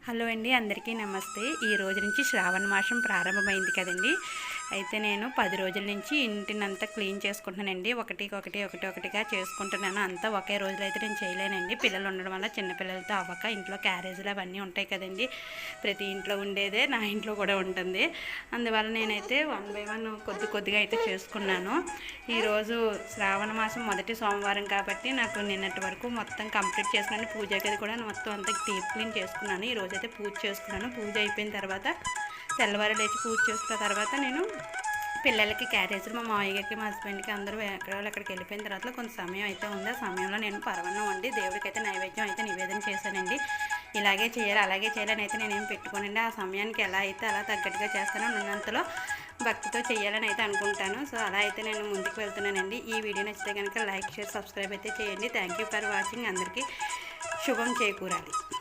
Hello అండి, అందరికీ నమస్తే. ఈ రోజు నుంచి శ్రావణ మాసం ప్రారంభమైంది కదండి. అయితే నేను 10 రోజుల నుంచి ఇంటినంతా క్లీన్ చేసుకుంటున్నానండి. ఒకటిగా చేసుకుంటున్నాను. అంతా ఒకే రోజులో అయితే నేను చేయలేనండి. పిల్లలు ఉండడం వల్ల చిన్నపిల్లలతో అవ్వక ఇంట్లో క్యారేజీలు అవన్నీ ఉంటాయి కదండి. ప్రతి ఇంట్లో ఉండేదే నా ఇంట్లో కూడా ఉంటుంది. అందువల్ల నేనైతే 1 బై 1 కొద్దిగా అయితే చేసుకున్నాను. ఈరోజు శ్రావణ మాసం మొదటి సోమవారం కాబట్టి నాకు నిన్నటి వరకు మొత్తం కంప్లీట్ చేసుకున్నాను. పూజ గది కూడా మొత్తం అంతా డీప్ క్లీన్ చేసుకున్నాను. ఈరోజు అయితే పూజ చేసుకున్నాను. పూజ అయిపోయిన తర్వాత తెల్లవారు లేచి పూజ చేసుకున్న తర్వాత నేను పిల్లలకి క్యారేజీలు మా మామయ్య గారికి మా హస్బెండ్కి అందరూ ఎక్కడికి వెళ్ళిపోయిన తర్వాత కొంత సమయం అయితే ఉంది. ఆ సమయంలో నేను పరవన్నం వండి దేవుడికైతే నైవేద్యం అయితే నివేదన చేశానండి. ఇలాగే చేయాలి అలాగే చేయాలని అయితే నేనేం పెట్టుకోనండి. ఆ సమయానికి ఎలా అయితే అలా తగ్గట్టుగా చేస్తానో ఉన్నంతలో భక్తితో చేయాలని అయితే అనుకుంటాను. సో అలా అయితే నేను ముందుకు వెళ్తున్నానండి. ఈ వీడియో నచ్చితే కనుక లైక్ షేర్ సబ్స్క్రైబ్ అయితే చేయండి. Thank you for watching. అందరికీ శుభం చేకూరాలి.